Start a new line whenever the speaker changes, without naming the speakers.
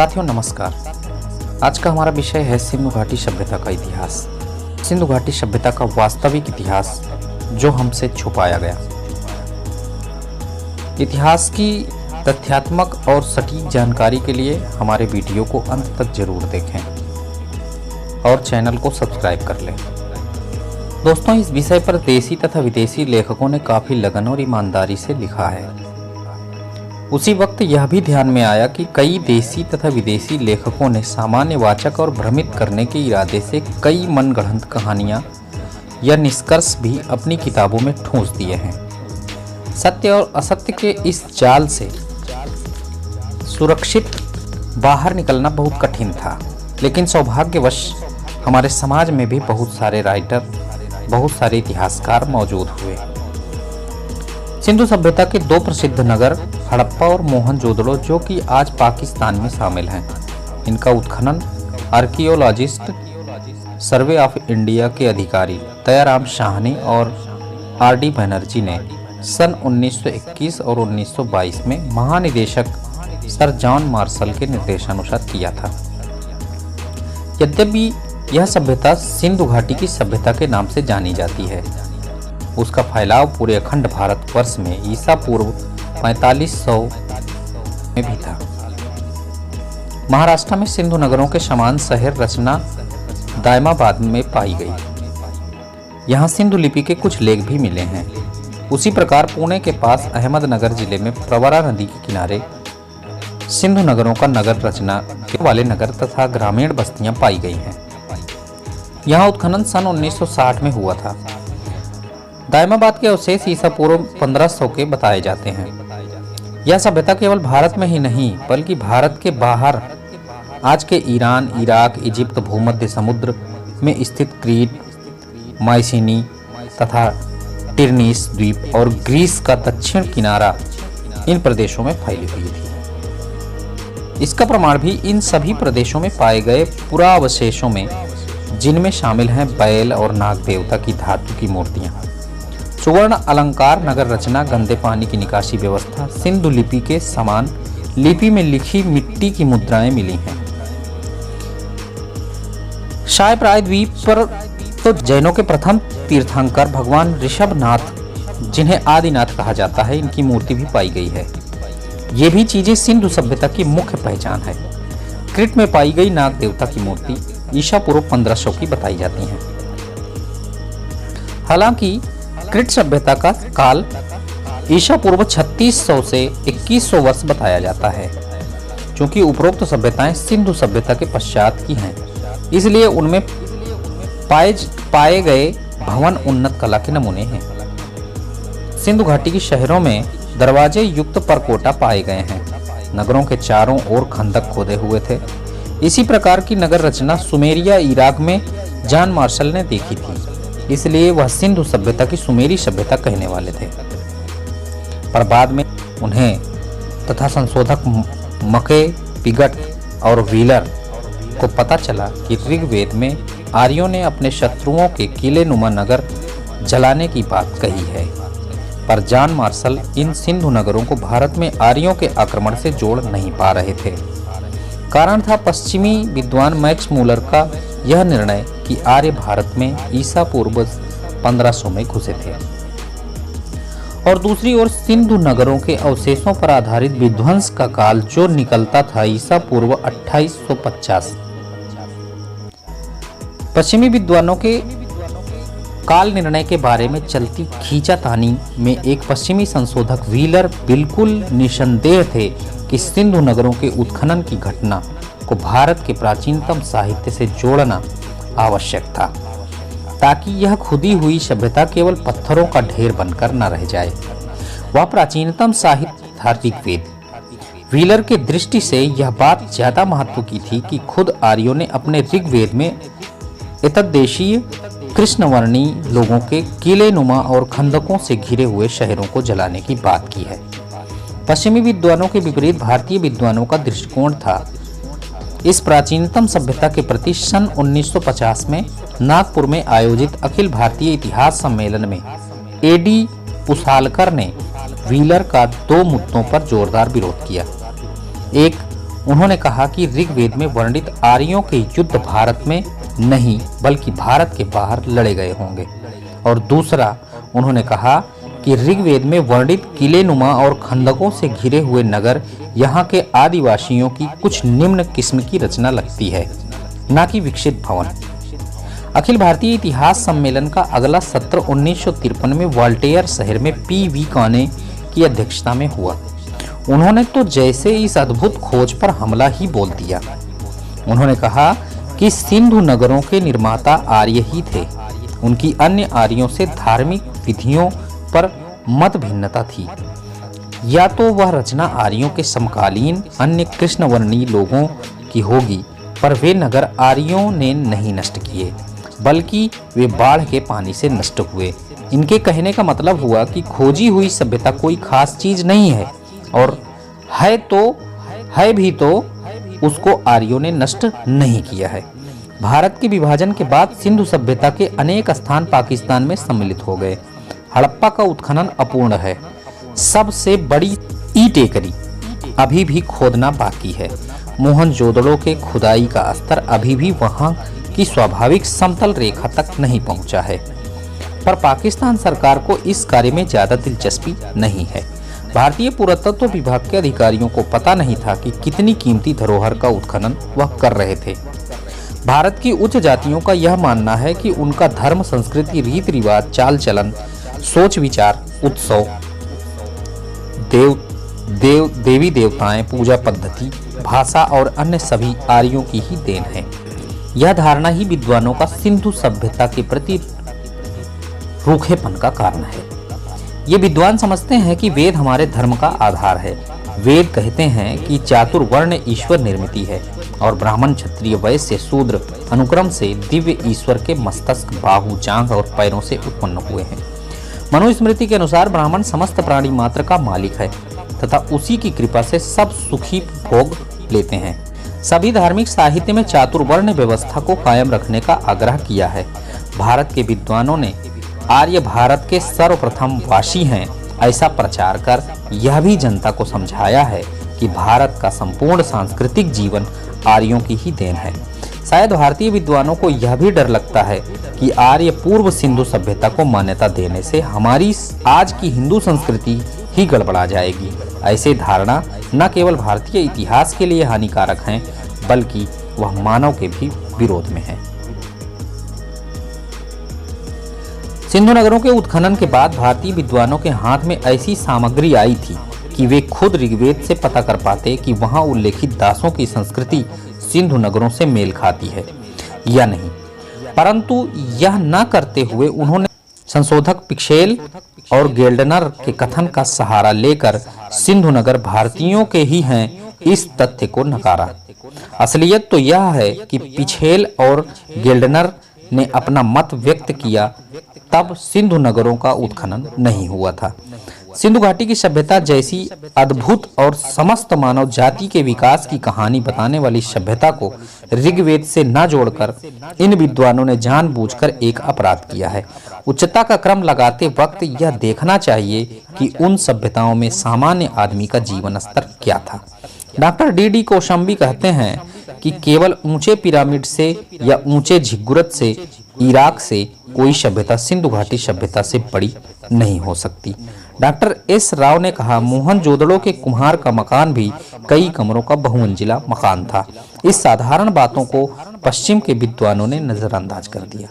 साथियों नमस्कार। आज का हमारा विषय है सिंधु घाटी सभ्यता का इतिहास। सिंधु घाटी सभ्यता का वास्तविक इतिहास जो हमसे छुपाया गया। इतिहास की तथ्यात्मक और सटीक जानकारी के लिए हमारे वीडियो को अंत तक जरूर देखें और चैनल को सब्सक्राइब कर लें। दोस्तों, इस विषय पर देसी तथा विदेशी लेखकों ने काफ़ी लगन और ईमानदारी से लिखा है। उसी वक्त यह भी ध्यान में आया कि कई देसी तथा विदेशी लेखकों ने सामान्य वाचक और भ्रमित करने के इरादे से कई मनगढ़ंत कहानियां या निष्कर्ष भी अपनी किताबों में ठूंस दिए हैं। सत्य और असत्य के इस जाल से सुरक्षित बाहर निकलना बहुत कठिन था, लेकिन सौभाग्यवश हमारे समाज में भी बहुत सारे राइटर, बहुत सारे इतिहासकार मौजूद हुए। सिंधु सभ्यता के दो प्रसिद्ध नगर हड़प्पा और मोहनजोदड़ो, जो कि आज पाकिस्तान में शामिल हैं, इनका उत्खनन आर्कियोलॉजिस्ट सर्वे ऑफ इंडिया के अधिकारी दयाराम साहनी और आर.डी. बनर्जी ने सन 1921 और 1922 में महानिदेशक सर जॉन मार्शल के निर्देशानुसार किया था। यद्यपि यह सभ्यता सिंधु घाटी की सभ्यता के नाम से जानी जाती है, उसका फैलाव पूरे अखंड भारतवर्ष में ईसा पूर्व 4500 में भी था। महाराष्ट्र में सिंधु नगरों के समान शहर रचना दायमाबाद में पाई गई। यहाँ सिंधु लिपि के कुछ लेख भी मिले हैं। उसी प्रकार पुणे के पास अहमदनगर जिले में प्रवरा नदी के किनारे सिंधु नगरों का नगर रचना के वाले नगर तथा ग्रामीण बस्तियां पाई गई हैं। यहाँ उत्खनन सन 1960 में हुआ था। दायमाबाद के अवशेष ईसा पूर्व 1500 के बताए जाते हैं। यह सभ्यता केवल भारत में ही नहीं बल्कि भारत के बाहर आज के ईरान, इराक, इजिप्ट, भूमध्य समुद्र में स्थित क्रीट, माइसिनी तथा टिरनीस द्वीप और ग्रीस का दक्षिण किनारा इन प्रदेशों में फैली हुई थी। इसका प्रमाण भी इन सभी प्रदेशों में पाए गए पुरावशेषों में, जिनमें शामिल हैं बैल और नाग देवता की धातु की मूर्तियां, सुवर्ण अलंकार, नगर रचना, गंदे पानी की निकासी व्यवस्था, सिंधु लिपि के समान लिपि में लिखी मिट्टी की मुद्राएं मिली हैं। शाय प्रायद्वीप पर तो जैनों के प्रथम तीर्थंकर भगवान ऋषभनाथ, जिन्हें आदिनाथ कहा जाता है, इनकी मूर्ति भी पाई गई है। ये भी चीजें सिंधु सभ्यता की मुख्य पहचान है। क्रीट में पाई गई नाग देवता की मूर्ति ईसा पूर्व 1500 की बताई जाती है। हालांकि क्रीट सभ्यता का काल ईसा पूर्व 3600 से 2100 वर्ष बताया जाता है। चूंकि उपरोक्त सभ्यताएं सिंधु सभ्यता के पश्चात की हैं, इसलिए उनमें पाए गए भवन उन्नत कला के नमूने हैं। सिंधु घाटी के शहरों में दरवाजे युक्त परकोटा पाए गए हैं। नगरों के चारों ओर खंदक खोदे हुए थे। इसी प्रकार की नगर रचना सुमेरिया, इराक में जॉन मार्शल ने देखी थी, इसलिए वह सिंधु सभ्यता की सुमेरी सभ्यता कहने वाले थे। पर बाद में उन्हें तथा संशोधक मके, पिगट और व्हीलर को पता चला कि ऋग्वेद में आर्यों ने अपने शत्रुओं के किले नुमा नगर जलाने की बात कही है। पर जॉन मार्शल इन सिंधु नगरों को भारत में आर्यों के आक्रमण से जोड़ नहीं पा रहे थे। कारण था पश्चिमी विद्वान मैक्स मूलर का यह निर्णय कि आर्य भारत में ईसा पूर्व 1500 में घुसे थे, और दूसरी ओर सिंधु नगरों के अवशेषों पर आधारित विध्वंस का काल जो निकलता था ईसा पूर्व 2850। पश्चिमी विद्वानों के काल निर्णय के बारे में चलती खींचातानी में एक पश्चिमी संशोधक व्हीलर बिल्कुल निसंदेह थे कि सिंधु नगरों के उत्खनन की घटना को भारत के प्राचीनतम साहित्य से जोड़ना आवश्यक था, ताकि यह खुदी हुई सभ्यता केवल पत्थरों का ढेर बनकर न रह जाए। वह प्राचीनतम साहित्य था ऋग्वेद। व्हीलर के दृष्टि से यह बात ज्यादा महत्व की थी कि खुद आर्यों ने अपने ऋग्वेद में एतद्देशीय कृष्णवर्णी लोगों के किले नुमा और खंदकों से घिरे हुए शहरों को जलाने की बात की है। पश्चिमी विद्वानों के विपरीत भारतीय विद्वानों का दृष्टिकोण था। इस प्राचीनतम सभ्यता के प्रति सन 1950 में नागपुर में आयोजित अखिल भारतीय इतिहास सम्मेलन में ए.डी. पुसालकर ने व्हीलर का दो मुद्दों पर जोरदार विरोध किया। एक, उन्होंने कहा कि ऋग्वेद में वर्णित आर्यों के युद्ध भारत में नहीं बल्कि भारत के बाहर लड़े गए होंगे। और दूसरा, उन्होंने कहा कि ऋग्वेद में वर्णित किले नुमा और खंदकों से घिरे हुए नगर यहाँ के आदिवासियों की कुछ निम्न किस्म की रचना लगती है, न कि विकसित भवन। अखिल भारतीय इतिहास सम्मेलन का अगला सत्र 1953 में वॉल्टेयर शहर में पी.वी. काने की अध्यक्षता में हुआ। उन्होंने तो जैसे इस अद्भुत खोज पर हमला ही बोल दिया। उन्होंने कहा कि सिंधु नगरों के निर्माता आर्य ही थे। उनकी अन्य आर्यों से धार्मिक विधियों पर मत भिन्नता थी। या तो वह रचना आर्यों के समकालीन अन्य कृष्णवर्णीय लोगों की होगी, पर वे नगर आर्यों ने नहीं नष्ट किए, बल्कि वे बाढ़ के पानी से नष्ट हुए। इनके कहने का मतलब हुआ कि खोजी हुई सभ्यता कोई खास चीज नहीं है, और है भी तो उसको आर्यों ने नष्ट नहीं किया है। भारत के विभाजन के बाद सिंधु सभ्यता के अनेक स्थान पाकिस्तान में सम्मिलित हो गए। हड़प्पा का उत्खनन अपूर्ण है। सबसे बड़ी ई टेकरी अभी भी खोदना बाकी है। मोहनजोदड़ो के खुदाई का स्तर अभी भी वहां की स्वाभाविक समतल रेखा तक नहीं पहुंचा है, पर पाकिस्तान सरकार को इस कार्य में ज्यादा दिलचस्पी नहीं है। भारतीय पुरातत्व विभाग के अधिकारियों को पता नहीं था कि कितनी कीमती धरोहर का उत्खनन वह कर रहे थे। भारत की उच्च जातियों का यह मानना है कि उनका धर्म, संस्कृति, रीति रिवाज, चाल चलन, सोच विचार, उत्सव, देवी देवताएं, पूजा पद्धति, भाषा और अन्य सभी आर्यों की ही देन है। यह धारणा ही विद्वानों का सिंधु सभ्यता के प्रति रूखेपन का कारण है। ये विद्वान समझते हैं कि वेद हमारे धर्म का आधार है। वेद कहते हैं कि चातुर्वर्ण ईश्वर निर्मिति है और ब्राह्मण, क्षत्रिय, वैश्य, शूद्र अनुक्रम से दिव्य ईश्वर के मस्तक, बाहु, जांघ और पैरों से उत्पन्न हुए हैं। मनुस्मृति के अनुसार ब्राह्मण समस्त प्राणी मात्र का मालिक है तथा उसी की कृपा से सब सुखी भोग लेते हैं। सभी धार्मिक साहित्य में चातुर्वर्ण व्यवस्था को कायम रखने का आग्रह किया है। भारत के विद्वानों ने आर्य भारत के सर्वप्रथम वासी हैं ऐसा प्रचार कर यह भी जनता को समझाया है कि भारत का संपूर्ण सांस्कृतिक जीवन आर्यों की ही देन है। शायद भारतीय विद्वानों को यह भी डर लगता है कि आर्य पूर्व सिंधु सभ्यता को मान्यता देने से हमारी आज की हिंदू संस्कृति ही गड़बड़ा जाएगी। ऐसी धारणा न केवल भारतीय इतिहास के लिए हानिकारक है, बल्कि वह मानव के भी विरोध में है। सिंधु नगरों के उत्खनन के बाद भारतीय विद्वानों के हाथ में ऐसी सामग्री आई थी कि वे खुद ऋग्वेद से पता कर पाते कि वहां उल्लेखित दासों की संस्कृति सिंधु नगरों से मेल खाती है या नहीं। परंतु यह न करते हुए उन्होंने संशोधक पिक्सेल और गेल्डनर के कथन का सहारा लेकर सिंधु नगर भारतीयों के ही हैं इस तथ्य को नकारा। असलियत तो यह है कि पिछेल और गेल्डनर ने अपना मत व्यक्त किया, तब सिंधु नगरों का उत्खनन नहीं हुआ था। सिंधु घाटी की सभ्यता जैसी अद्भुत और समस्त मानव जाति के विकास की कहानी बताने वाली सभ्यता को ऋग्वेद से न जोड़कर इन विद्वानों ने जानबूझकर एक अपराध किया है। उच्चता का क्रम लगाते वक्त यह देखना चाहिए कि उन सभ्यताओं में सामान्य आदमी का जीवन स्तर क्या था। डॉक्टर डी कौशाम्बी कहते हैं कि केवल ऊंचे पिरामिड से या ऊंचे झिगुरत से, इराक से कोई सभ्यता सिंधु घाटी सभ्यता से बड़ी नहीं हो सकती। डॉक्टर एस राव ने कहा, मोहनजोदड़ो के कुम्हार का मकान भी कई कमरों का बहुमंजिला मकान था। इस साधारण बातों को पश्चिम के विद्वानों ने नजरअंदाज कर दिया।